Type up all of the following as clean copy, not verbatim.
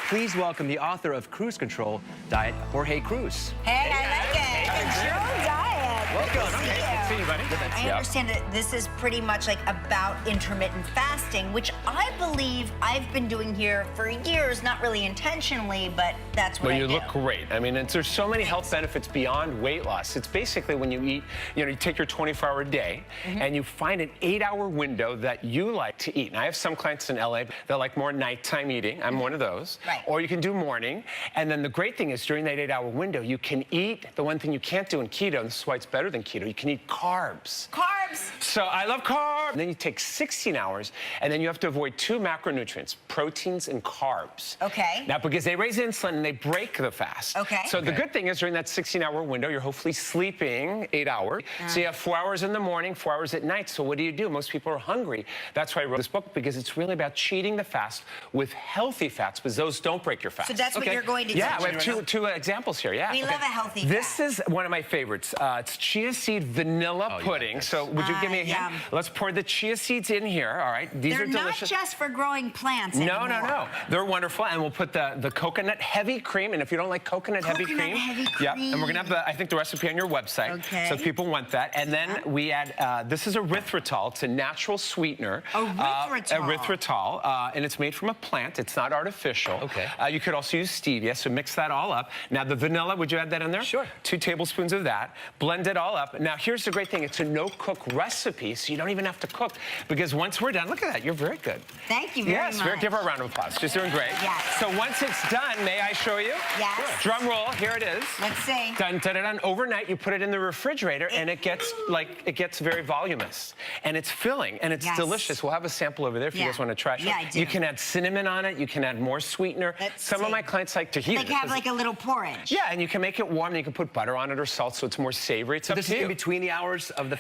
Please welcome the author of Cruise Control Diet, Jorge Cruz. Hey, I like it. Control diet. Welcome. Good to see you. Buddy. I understand that this is pretty much like about intermittent fasting, which I believe I've been doing here for years, not really intentionally, but that's what I do. Well, you look great. I mean, there's so many health benefits beyond weight loss. It's basically when you eat, you take your 24-hour day and you find an 8-hour window that you like to eat. And I have some clients in LA that like more nighttime eating. I'm one of those. Right. Or you can do morning. And then the great thing is during that 8-hour window, you can eat the one thing you can't do in keto, and this is why it's better than keto, you can eat carbs. Carbs. So I love carbs. And then you take 16 hours, and then you have to avoid 2 macronutrients, proteins and carbs. Okay. Now, because they raise insulin and they break the fast. Okay. So the good thing is during that 16-hour window, you're hopefully sleeping 8 hours. So you have 4 hours in the morning, 4 hours at night. So what do? Most people are hungry. That's why I wrote this book, because it's really about cheating the fast with healthy fats, because those don't break your fast. So that's what you're going to do. Yeah, we have two examples here. Yeah. We love a healthy This fat. is one of my favorites. It's chia seed vanilla pudding. So would you give me a hand? Yum. Let's pour the chia seeds in here. All right. These They're are delicious. not just for growing plants anymore. No. They're wonderful. And we'll put the coconut heavy cream. And if you don't like coconut heavy cream. Yep. And we're going to have I think the recipe on your website. Okay. So if people want that. And then we add, this is erythritol. It's a natural sweetener. Erythritol. And it's made from a plant. It's not artificial. Okay. You could also use stevia. So mix that all up. Now the vanilla, would you add that in there? Sure. 2 tablespoons of that. Blend it all up. Now here's the great thing. It's a no-cook recipe, so you don't even have to cook. Because once we're done, look at that. You're very good. Thank you very much. Give her a round of applause. She's doing great. Yes. So once it's done, may I show you? Yes. Drum roll. Here it is. Let's see. Done, done, done. Overnight, you put it in the refrigerator, and it gets very voluminous, and it's filling, and it's delicious. We'll have a sample over there if you guys want to try. Yeah, I do. You can add cinnamon on it. You can add more sweetener. Some of my clients like to heat it. They have like a little porridge. Yeah, and you can make it warm. And you can put butter on it or salt, so it's more savory. It's up to you. This is in between the hours of the.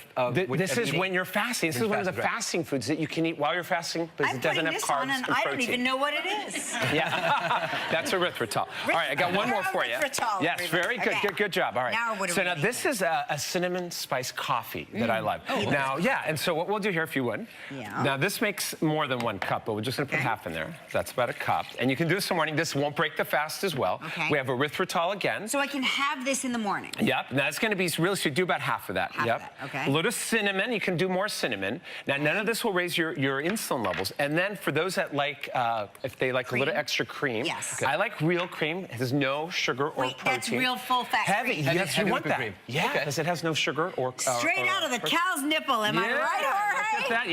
This is when you're fasting. This is one of the fasting foods that you can eat while you're fasting because it doesn't have carbs and protein. I don't even know what it is. Yeah, that's erythritol. All right, I got one more for you. Yes, very good. Okay. Good job. All right. Now what do we now need? this is a cinnamon spice coffee that I love. Now, and so what we'll do here, if you would. Yeah. Now this makes more than 1 cup, but we're just going to put half in there. That's about a cup. And you can do this in the morning. This won't break the fast as well. Okay. We have erythritol again. So I can have this in the morning. Yep. Now it's going to be really, so you do about half of that. Half of that, okay. A little cinnamon. You can do more cinnamon. Now none of this will raise your insulin levels. And then for those that like, if they like Cream? a little extra cream, Yes. I like real cream. It has no sugar or protein. That's real full-fat Heavy. cream. Yes, you Heavy want whipping that. cream. Yeah, Okay. because it has no sugar or Straight out of the cow's nipple, am I right, Jorge? Look at that.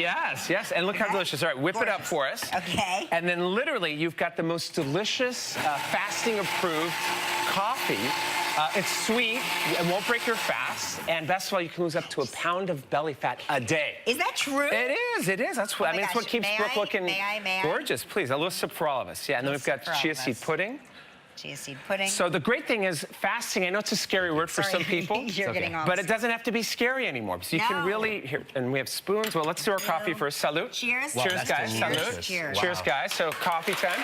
Yes. And look how delicious. All right, whip it up for us. Okay. And then literally, you've got the most delicious fasting-approved coffee. It's sweet. It won't break your fast. And best of all, you can lose up to 1 pound of belly fat a day. Is that true? It is. That's what, it's what keeps Brooke looking may I? gorgeous. Please, a little sip for all of us. Yeah, and then we've got chia seed pudding. Chia seed pudding. So the great thing is fasting, I know it's a scary word for some people, You're getting all but it doesn't have to be scary anymore. So you can really, here, and we have spoons. Well, let's do our coffee first. Salute. Cheers. Wow, Cheers, guys. Salute. Cheers. Cheers, guys. So coffee time.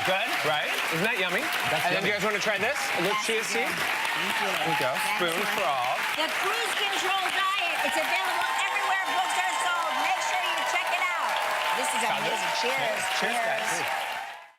Good, right? Isn't that yummy? And then you guys want to try this? A little chia seed? Thank you. There we go. Spoon for all. The Cruise Control Diet. It's available everywhere books are sold. Make sure you check it out. This is amazing. Cheers. Cheers, guys.